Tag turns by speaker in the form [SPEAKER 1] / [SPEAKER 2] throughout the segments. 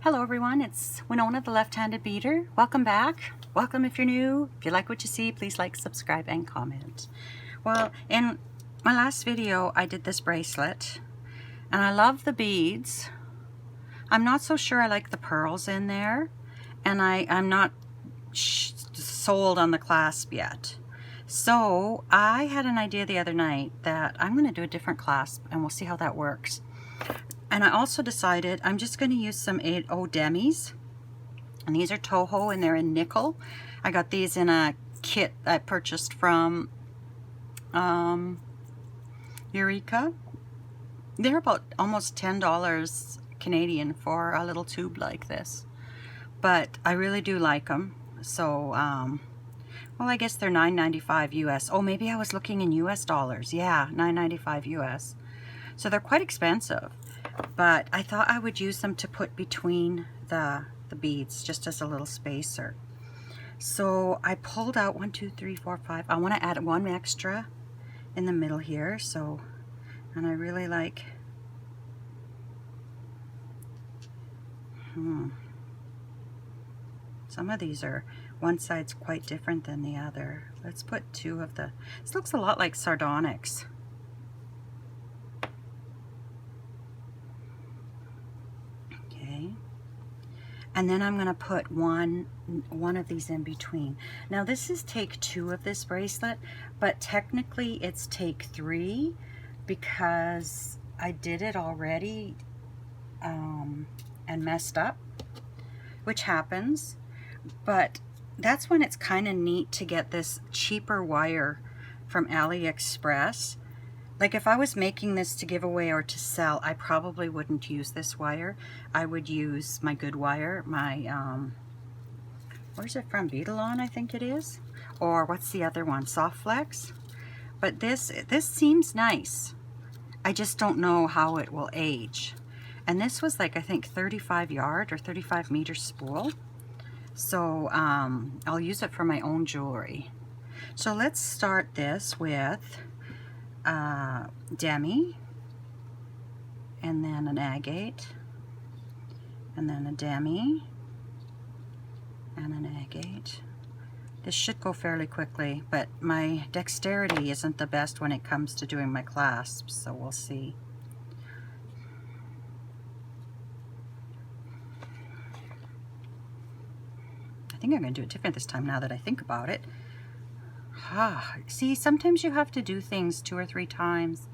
[SPEAKER 1] Hello everyone, it's Winona the left-handed beater. Welcome back. Welcome if you're new. If you like what you see, please like, subscribe, and comment. Well, in my last video, I did this bracelet, and I love the beads. I'm not so sure I like the pearls in there, and I'm not sold on the clasp yet. So I had an idea the other night that I'm going to do a different clasp, and we'll see how that works. And I also decided I'm just going to use some 8/0 demis, and these are Toho and they're in nickel. I got these in a kit I purchased from Eureka. They're about almost $10 Canadian for a little tube like this, but I really do like them. So well, I guess they're $9.95 US. Oh, maybe I was looking in US dollars. Yeah, $9.95 US. So they're quite expensive, but I thought I would use them to put between the beads, just as a little spacer. So I pulled out 1, 2, 3, 4, 5. I want to add one extra in the middle here. So, and I really like, some of these are, one side's quite different than the other. Let's put 2 of the, this looks a lot like sardonyx. And then I'm going to put one of these in between. Now this is take 2 of this bracelet, but technically it's take 3 because I did it already and messed up, which happens. But that's when it's kind of neat to get this cheaper wire from AliExpress. Like if I was making this to give away or to sell, I probably wouldn't use this wire. I would use my good wire, my, where's it from? Beetalon, I think it is. Or what's the other one? Soft Flex. But this seems nice. I just don't know how it will age. And this was like, I think 35 yard or 35 meter spool. So I'll use it for my own jewelry. So let's start this with demi, and then an agate, and then a demi, and an agate. This should go fairly quickly, but my dexterity isn't the best when it comes to doing my clasps, so we'll see. I think I'm going to do it different this time now that I think about it. See, sometimes you have to do things 2 or 3 times.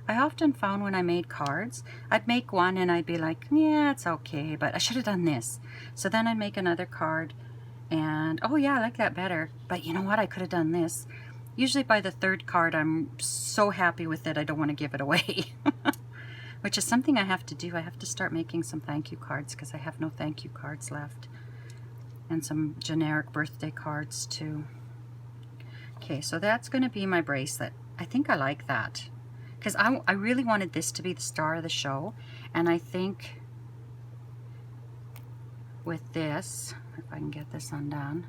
[SPEAKER 1] I often found when I made cards, I'd make one and I'd be like, yeah, it's okay, but I should have done this. So then I'd make another card and, oh yeah, I like that better. But you know what? I could have done this. Usually by the 3rd card, I'm so happy with it, I don't want to give it away. Which is something I have to do. I have to start making some thank you cards because I have no thank you cards left. And some generic birthday cards too. Okay, so that's going to be my bracelet. I think I like that because I really wanted this to be the star of the show, and I think with this, if I can get this undone,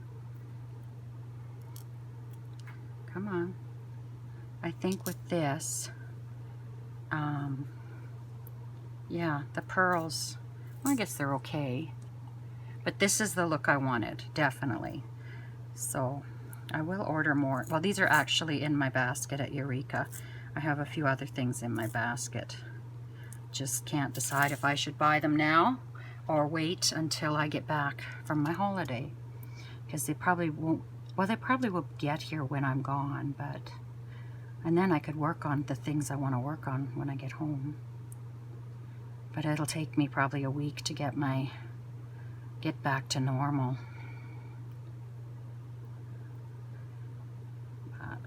[SPEAKER 1] come on, I think with this, yeah, the pearls, well, I guess they're okay, but this is the look I wanted, definitely. So I will order more. Well, these are actually in my basket at Eureka. I have a few other things in my basket. Just can't decide if I should buy them now or wait until I get back from my holiday. Because they probably won't, well, they probably will get here when I'm gone, but, and then I could work on the things I want to work on when I get home. But it'll take me probably a week to get back to normal.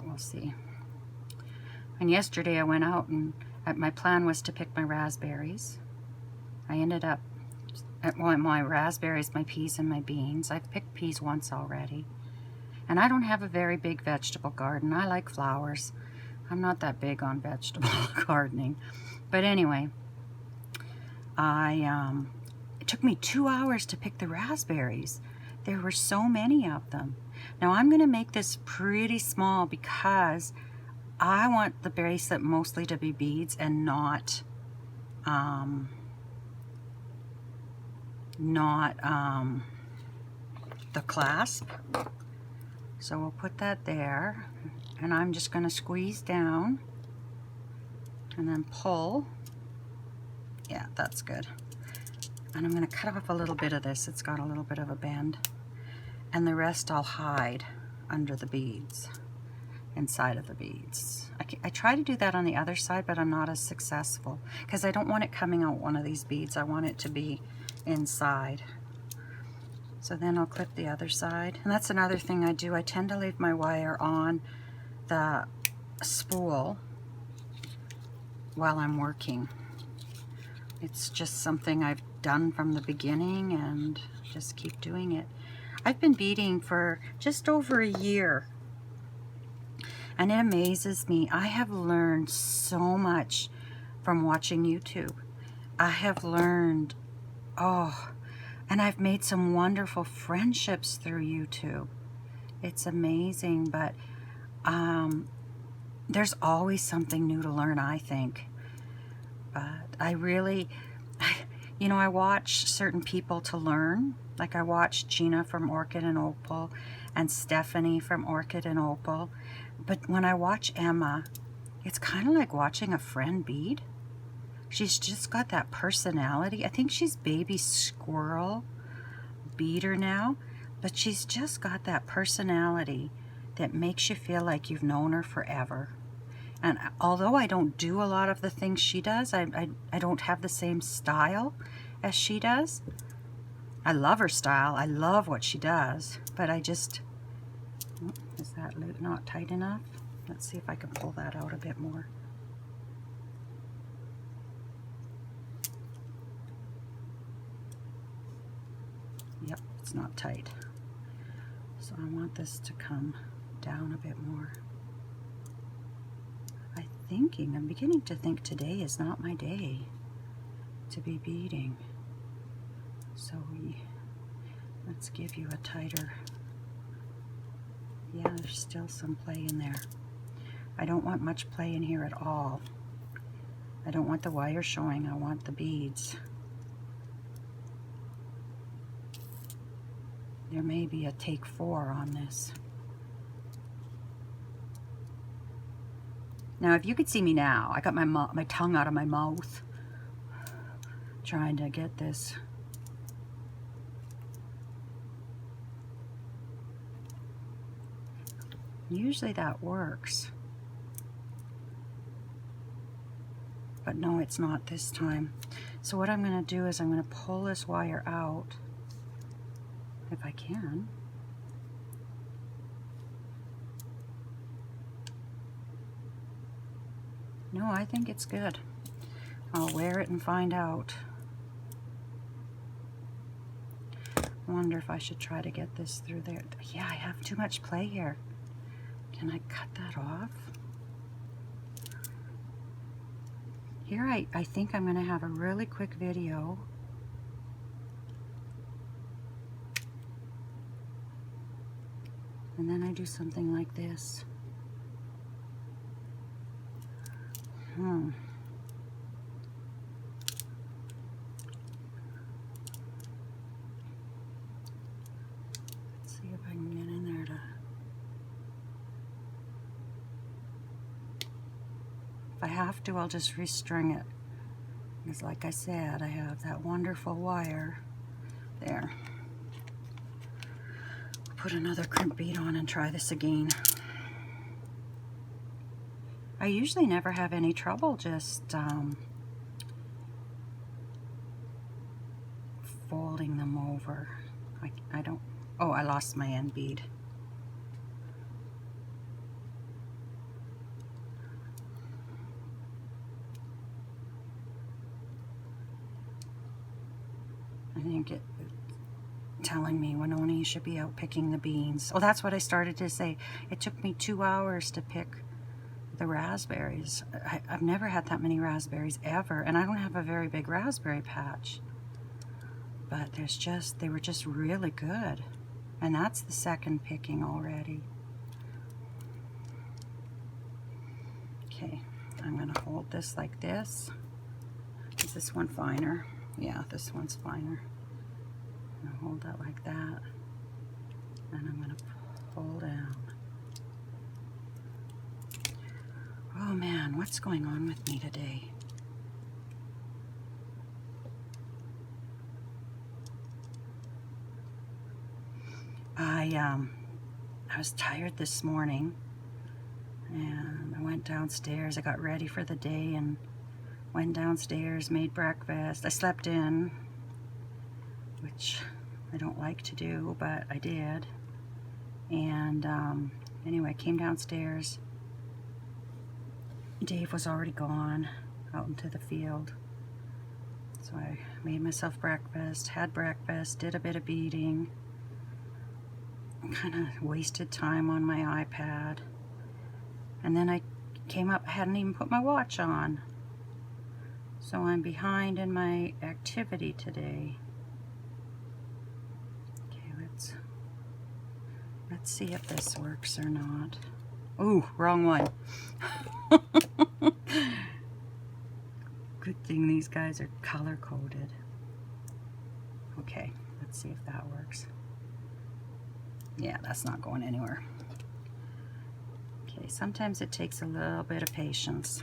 [SPEAKER 1] We'll see. And yesterday I went out and my plan was to pick my raspberries. I ended up at my raspberries, my peas, and my beans. I've picked peas once already. And I don't have a very big vegetable garden. I like flowers. I'm not that big on vegetable gardening. But anyway, it took me 2 hours to pick the raspberries. There were so many of them. Now I'm going to make this pretty small because I want the bracelet mostly to be beads and not not the clasp. So we'll put that there, and I'm just going to squeeze down and then pull. Yeah, that's good. And I'm going to cut off a little bit of this. It's got a little bit of a bend. And the rest I'll hide under the beads, inside of the beads. I try to do that on the other side, but I'm not as successful because I don't want it coming out one of these beads. I want it to be inside. So then I'll clip the other side. And that's another thing I do. I tend to leave my wire on the spool while I'm working. It's just something I've done from the beginning and just keep doing it. I've been beading for just over a year, and it amazes me. I have learned so much from watching YouTube. I have learned, and I've made some wonderful friendships through YouTube. It's amazing, but there's always something new to learn, I think. But I really, you know, I watch certain people to learn. Like I watch Gina from Orchid and Opal and Stephanie from Orchid and Opal. But when I watch Emma, it's kind of like watching a friend bead. She's just got that personality. I think she's baby squirrel beader now, but she's just got that personality that makes you feel like you've known her forever. And although I don't do a lot of the things she does, I don't have the same style as she does. I love her style. I love what she does. But I just... Is that loop not tight enough? Let's see if I can pull that out a bit more. Yep, it's not tight. So I want this to come down a bit more. I'm beginning to think today is not my day to be beading. So let's give you a tighter, yeah, there's still some play in there. I don't want much play in here at all. I don't want the wire showing, I want the beads. There may be a take 4 on this. Now, if you could see me now, I got my tongue out of my mouth trying to get this. Usually that works. But no, it's not this time. So what I'm going to do is I'm going to pull this wire out, if I can. No, I think it's good. I'll wear it and find out. Wonder if I should try to get this through there. Yeah, I have too much play here. Can I cut that off? Here I think I'm going to have a really quick video. And then I do something like this. Let's see if I can get in there to... If I have to, I'll just restring it. Because like I said, I have that wonderful wire there. Put another crimp bead on and try this again. I usually never have any trouble just folding them over. I don't... Oh, I lost my end bead. I think it's telling me, Winona, you should be out picking the beans. Oh, that's what I started to say. It took me 2 hours to pick the raspberries. I've never had that many raspberries ever, and I don't have a very big raspberry patch. But they were just really good. And that's the second picking already. Okay, I'm gonna hold this like this. Is this one finer? Yeah, this one's finer. I'm gonna hold that like that, and I'm gonna pull down. Oh man, what's going on with me today? I was tired this morning, and I went downstairs. I got ready for the day and went downstairs, made breakfast. I slept in, which I don't like to do, but I did. And anyway, I came downstairs. Dave was already gone out into the field. So I made myself breakfast, had breakfast, did a bit of beading. Kind of wasted time on my iPad. And then I came up, I hadn't even put my watch on. So I'm behind in my activity today. Okay, let's see if this works or not. Ooh, wrong one. Good thing these guys are color coded. Okay, let's see if that works. Yeah, that's not going anywhere. Okay, sometimes it takes a little bit of patience.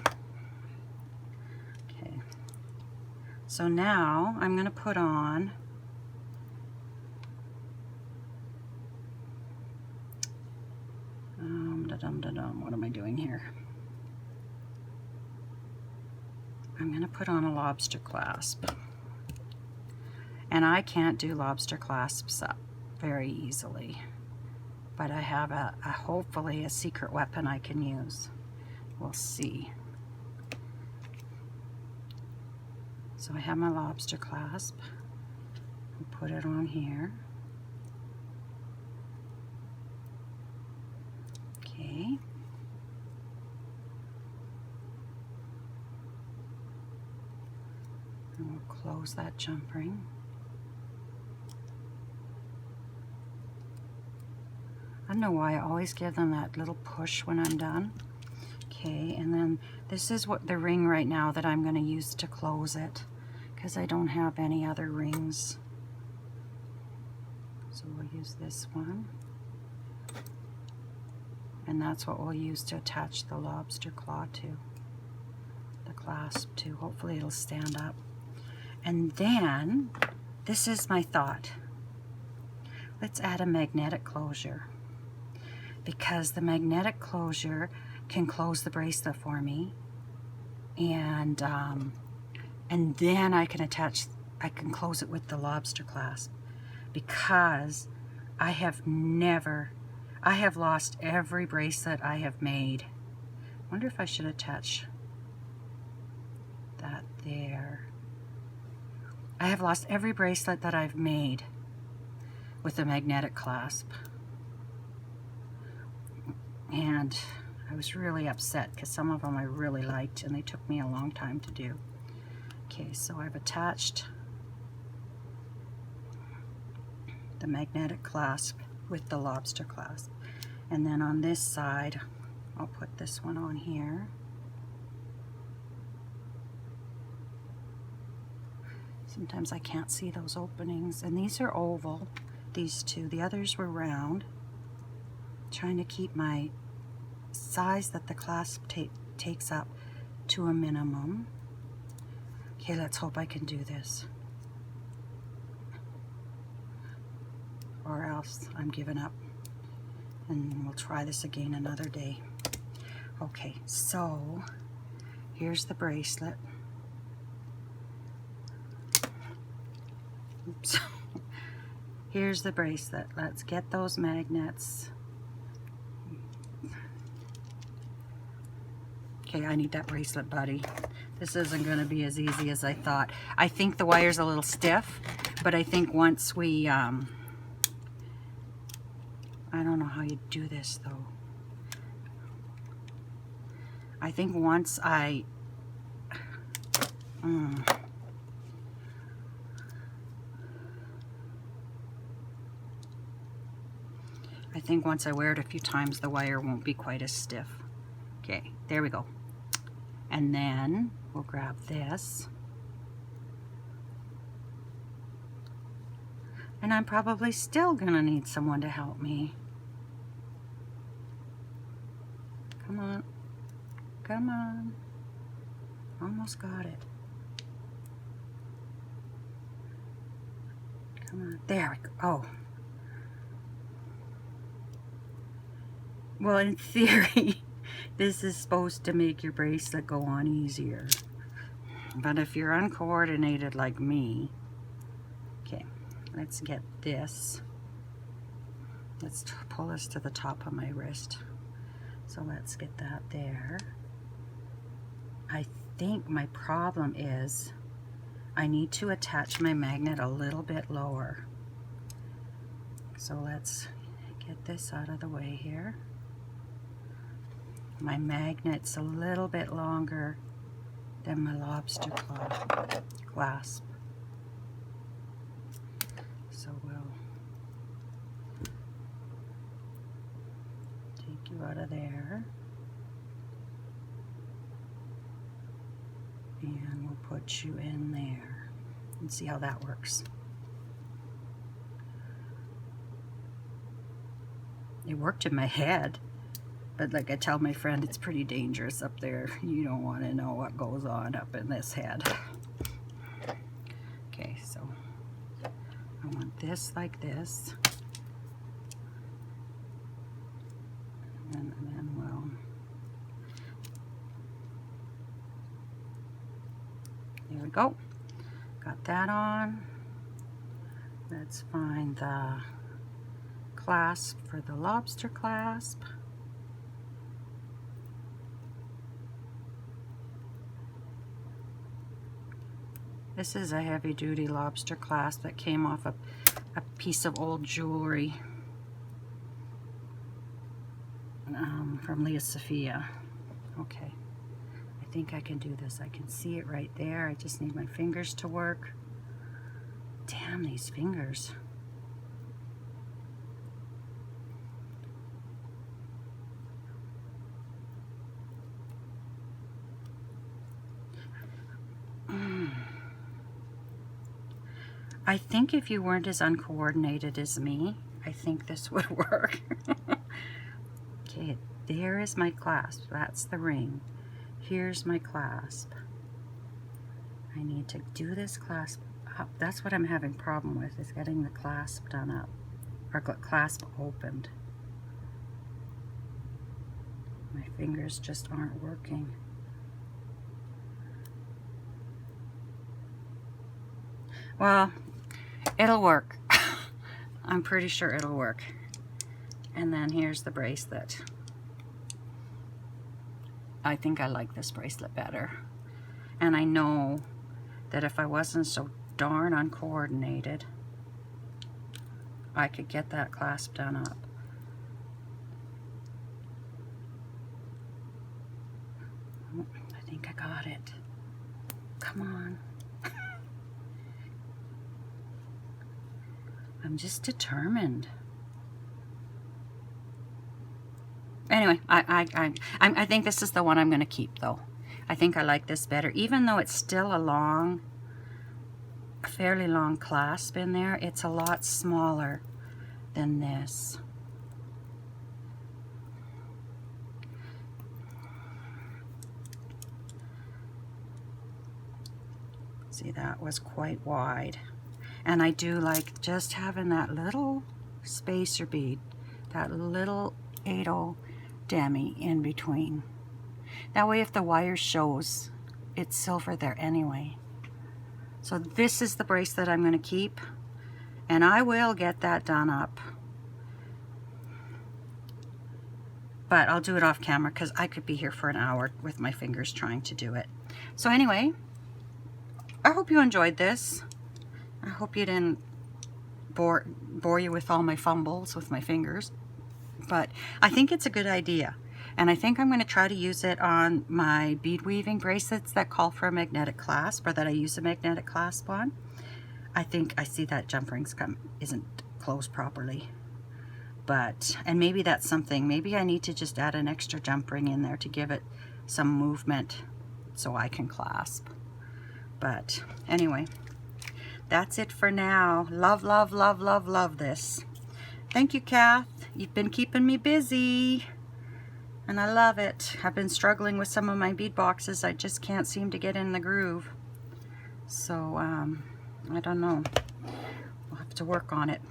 [SPEAKER 1] Okay, so now I'm going to put on what am I doing here? I'm going to put on a lobster clasp. And I can't do lobster clasps up very easily. But I have hopefully a secret weapon I can use. We'll see. So I have my lobster clasp. I'll put it on here. Okay. And we'll close that jump ring. I don't know why I always give them that little push when I'm done. Okay, and then this is what the ring right now that I'm going to use to close it, because I don't have any other rings. So we'll use this one. And that's what we'll use to attach the lobster claw to, the clasp to. Hopefully it'll stand up. And then, this is my thought. Let's add a magnetic closure, because the magnetic closure can close the bracelet for me, and then I can close it with the lobster clasp, because I have lost every bracelet I have made. I wonder if I should attach that there. I have lost every bracelet that I've made with a magnetic clasp. And I was really upset because some of them I really liked and they took me a long time to do. Okay, so I've attached the magnetic clasp with the lobster clasp. And then on this side, I'll put this one on here. Sometimes I can't see those openings. And these are oval, these two. The others were round. Trying to keep my size that the clasp takes up to a minimum. Okay, let's hope I can do this. Or else I'm giving up. And we'll try this again another day. Okay, so here's the bracelet. Oops. Here's the bracelet. Let's get those magnets. Okay, I need that bracelet, buddy. This isn't going to be as easy as I thought. I think the wire's a little stiff, but I think once we, I don't know how you do this though. I think once I think once I wear it a few times, the wire won't be quite as stiff. Okay, there we go. And then we'll grab this. And I'm probably still gonna need someone to help me. Come on. Come on. Almost got it. Come on. There we go. Oh. Well, in theory, this is supposed to make your bracelet go on easier. But if you're uncoordinated like me, okay, let's get this. Let's pull this to the top of my wrist. So let's get that there. I think my problem is I need to attach my magnet a little bit lower. So let's get this out of the way here. My magnet's a little bit longer than my lobster claw clasp. So we'll take you out of there. And we'll put you in there and see how that works. It worked in my head. But like I tell my friend, it's pretty dangerous up there. You don't want to know what goes on up in this head. Okay, so I want this like this. And then we'll... There we go. Got that on. Let's find the clasp for the lobster clasp. This is a heavy-duty lobster clasp that came off a piece of old jewelry from Leah Sophia. Okay, I think I can do this. I can see it right there. I just need my fingers to work. Damn, these fingers. I think if you weren't as uncoordinated as me, I think this would work. Okay, there is my clasp. That's the ring. Here's my clasp. I need to do this clasp up. That's what I'm having problem with, is getting the clasp done up, or clasp opened. My fingers just aren't working. Well, it'll work. I'm pretty sure it'll work. And then here's the bracelet. I think I like this bracelet better. And I know that if I wasn't so darn uncoordinated, I could get that clasp done up. Oh, I think I got it. Come on. I'm just determined. Anyway, I think this is the one I'm going to keep, though. I think I like this better. Even though it's still a fairly long clasp in there, it's a lot smaller than this. See, that was quite wide. And I do like just having that little spacer bead, that little 8/0 demi in between. That way if the wire shows, it's silver there anyway. So this is the bracelet I'm going to keep, and I will get that done up. But I'll do it off camera because I could be here for an hour with my fingers trying to do it. So anyway, I hope you enjoyed this. I hope you didn't bore you with all my fumbles with my fingers. But I think it's a good idea. And I think I'm going to try to use it on my bead weaving bracelets that call for a magnetic clasp, or that I use a magnetic clasp on. I think I see that jump ring isn't closed properly. But, and maybe that's something, maybe I need to just add an extra jump ring in there to give it some movement so I can clasp. But anyway, that's it for now. Love, love, love, love, love this. Thank you, Kath. You've been keeping me busy. And I love it. I've been struggling with some of my bead boxes. I just can't seem to get in the groove. So, I don't know. We'll have to work on it.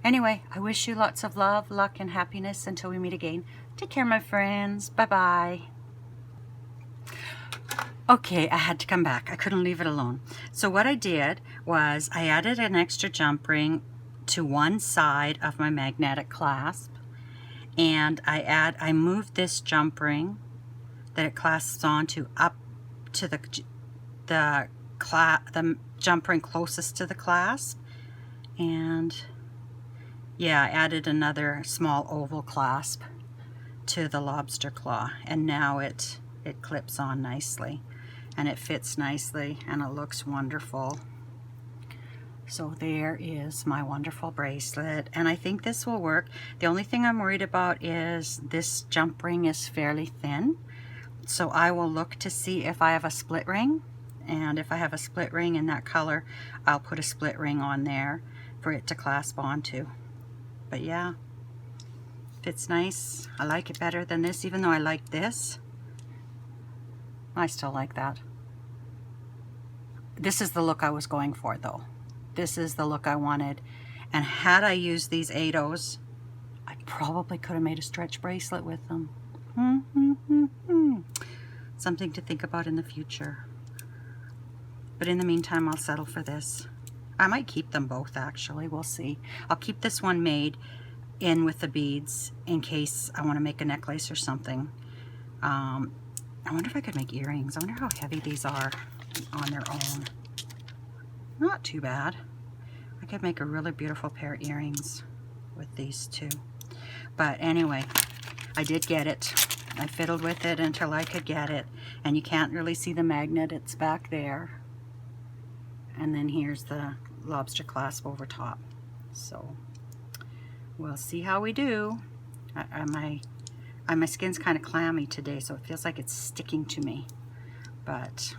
[SPEAKER 1] Anyway, I wish you lots of love, luck, and happiness until we meet again. Take care, my friends. Bye-bye. Okay, I had to come back. I couldn't leave it alone. So what I did was I added an extra jump ring to one side of my magnetic clasp. And I moved this jump ring that it clasps onto up to the jump ring closest to the clasp. And yeah, I added another small oval clasp to the lobster claw, and now it clips on nicely, and it fits nicely, and it looks wonderful. So there is my wonderful bracelet, and I think this will work. The only thing I'm worried about is this jump ring is fairly thin, so I will look to see if I have a split ring, and if I have a split ring in that color, I'll put a split ring on there for it to clasp onto. But yeah, fits nice. I like it better than this, even though I like this. I still like that. This is the look I was going for, though. This is the look I wanted. And had I used these 8-0s, I probably could have made a stretch bracelet with them. Something to think about in the future. But in the meantime, I'll settle for this. I might keep them both, actually. We'll see. I'll keep this one made in with the beads in case I want to make a necklace or something. I wonder if I could make earrings. I wonder how heavy these are on their own. Not too bad. I could make a really beautiful pair of earrings with these two. But anyway, I did get it. I fiddled with it until I could get it. And you can't really see the magnet. It's back there. And then here's the lobster clasp over top. So we'll see how we do. My skin's kind of clammy today, so it feels like it's sticking to me. But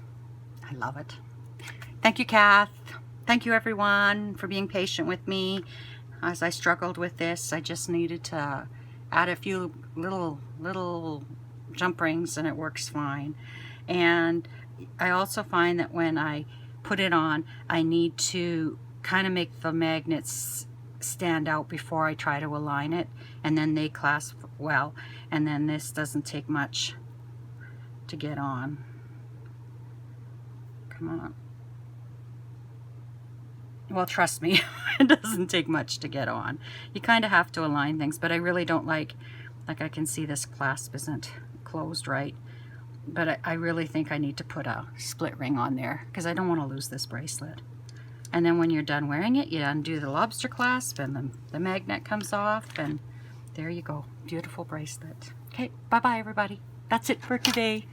[SPEAKER 1] I love it. Thank you, Kath. Thank you, everyone, for being patient with me as I struggled with this. I just needed to add a few little jump rings, and it works fine. And I also find that when I put it on, I need to kind of make the magnets stand out before I try to align it, and then they clasp well. And then this doesn't take much to get on. Come on. Well, trust me, it doesn't take much to get on. You kind of have to align things, but I really don't like I can see this clasp isn't closed right. But I really think I need to put a split ring on there because I don't want to lose this bracelet. And then when you're done wearing it, you undo the lobster clasp and the magnet comes off, and there you go. Beautiful bracelet. Okay, bye-bye, everybody. That's it for today.